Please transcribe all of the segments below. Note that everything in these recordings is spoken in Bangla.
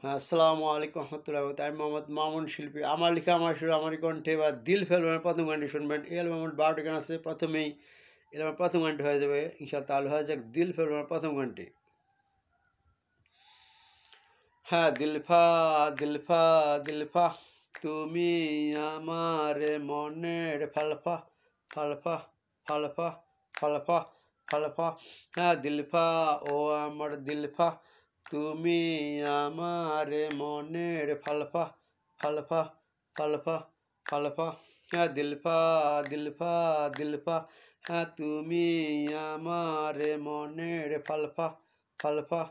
হ্যাঁ, আসসালামু আলাইকুম রহমতুল্লাহ। আমি মোহাম্মদ মামুন শিল্পী। আমার লেখা আমার সুর আমারই কণ্ঠে বা দিল ফেলবেন প্রথম গানটি শুনবেন। এই অ্যালবামের 12টি গান আছে। প্রথমেই অ্যালবামের প্রথম গানটি হয়ে যাবে ইনশাআল্লাহ। তাহলে হয়ে যাক দিল ফেলবেন প্রথম গানটি। হ্যাঁ, দিলফা দিলফা দিলফা তুমি আমার মনের ফালফা ফালফা ফালফা ফালফা ফালফা। হ্যাঁ দিলফা, ও আমার দিলফা, তুমি আমার মনের ফালফা ফালফা ফালফা ফালফা। হ্যাঁ দিলফা দিলফা দিলফা, হ্যাঁ তুমি আমার মনের ফালফা ফালফা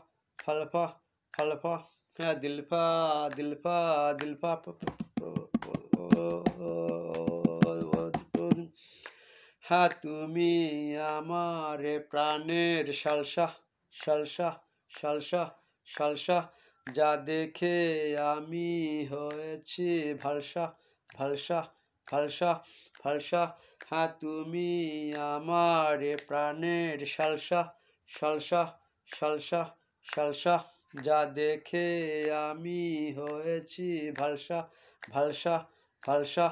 ফালফা ফালফা। হ্যাঁ দিলফা দিলফা দিলফা হ্যাঁ তুমি আমার প্রাণের শালসা শালসা শালসা শালসা, যা দেখে আমি হয়েছি ভালসা ভালসা ভালসা ভালসা। হ্যাঁ তুমি আমার প্রাণের শালসা শালসা শালসা শালসা, যা দেখে আমি হয়েছি ভালসা ভালসা ভালসা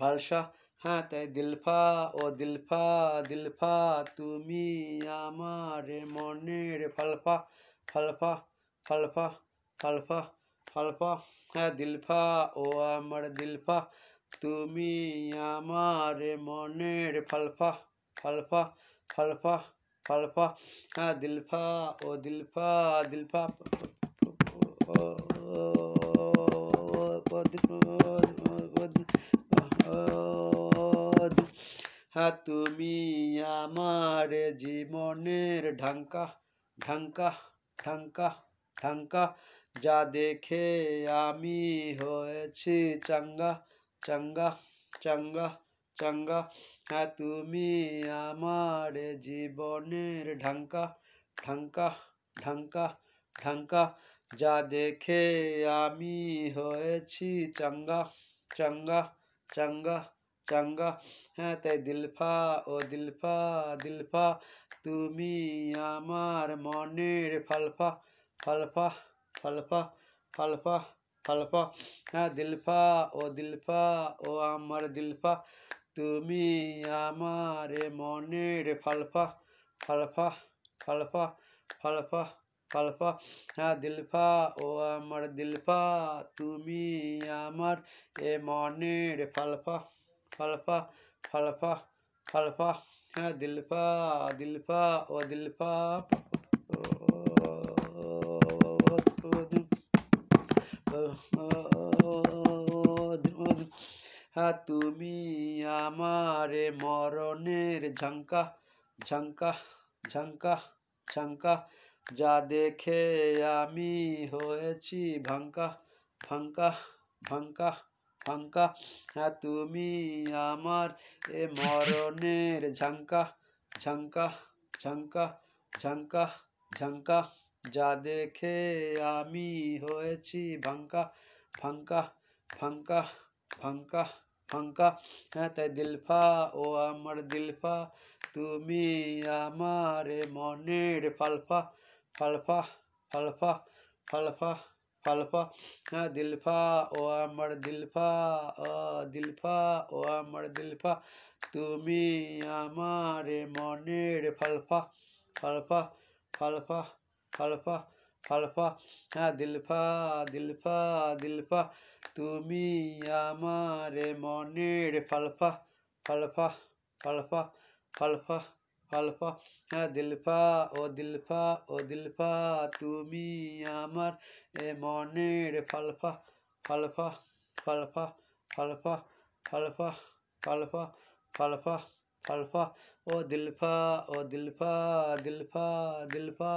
ভালসা। হ্যাঁ তাই দিলফা, ও দিলফা দিলফা তুমি আমার মনের ফালফা ফালফা ফালফা ফালফা ফালফা। হ্যাঁ দিলফা, ও আমার দিলফা, তুমি আমার মনের ফালফা ফালফা ফালফা ফালফা। হ্যাঁ দিলফা, ও দিলফা দিলফা হ্যাঁ তুমি আমার জীবনের ঢাঙ্কা ঢাঙ্কা ঢাঙ্কা ঢাঙ্কা, যা দেখে আমি হয়েছি চাঙ্গা চাঙ্গা চাঙ্গা চাঙ্গা। হ্যাঁ তুমি আমার জীবনের ঢাঙ্কা ঢাঙ্কা ঢাঙ্কা ঢাঙ্কা, যা দেখে আমি হয়েছি চাঙ্গা চাঙ্গা চাঙ্গা চাঙ্গা। হ্যাঁ তাই দিলফা, ও দিলফা দিলফা তুমি আমার মনের ফালফা ফালফা ফালফা ফালফা ফালফা। হ্যাঁ দিলফা, ও দিলফা, ও আমার দিলফা, তুমি আমার মনের ফালফা ফালফা ফালফা ফালফা ফালফা। হ্যাঁ দিলফা, ও আমার দিলফা, তুমি আমার মনের ফালফা ফালফা ফালফা ফালফা। হ্যাঁ দিলফা দিলফা, ও দিলফা হ্যাঁ তুমি আমার মরণের ঝঙ্কা ঝঙ্কা ঝঙ্কা ঝঙ্কা, যা দেখে আমি হয়েছি ভাঙ্কা ভাঙ্কা ভাঙ্কা ভাঙ্কা। হ্যাঁ তুমি আমার মরণের ঝঙ্কা ঝঙ্কা ঝঙ্কা ঝঙ্কা ঝঙ্কা, যা দেখে আমি হয়েছি ভাঙ্কা ভাঙ্কা ভাঙ্কা ভাঙ্কা ভাঙ্কা। হ্যাঁ তাই দিলফা, ও আমার দিলফা, তুমি আমার মনের ফালফা ফালফা ফালফা ফালফা ফালফা। হ্যাঁ দিলফা, ও আমার দিলফা দিলফা, ও আমার দিলফা, তুমি আমার মনের ফালফা ফালফা ফালফা ফালফা ফালফা। হ্যাঁ দিলফা দিলফা দিলফা তুমি আমার মনের ফালফা ফালফা ফালফা ফালফা ফালফা। হ্যাঁ দিলফা, ও দিলফা, ও দিলফা তুমি আমার মনের ফালফা ফালফা ফালফা ফালফা ফালফা ফালফা ফালফা ফালফা। ও দিলফা, ও দিলফা দিলফা দিলফা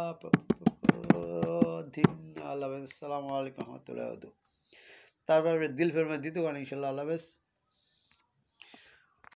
দিন। আল্লাহ হাফেজ। আসসালামু আলাইকুম রহমতুল্লাহ। তারপরে দিল ফেলবেন দ্বিতীয় গান ইনশাল্লাহ। আল্লাহ হাফেজ।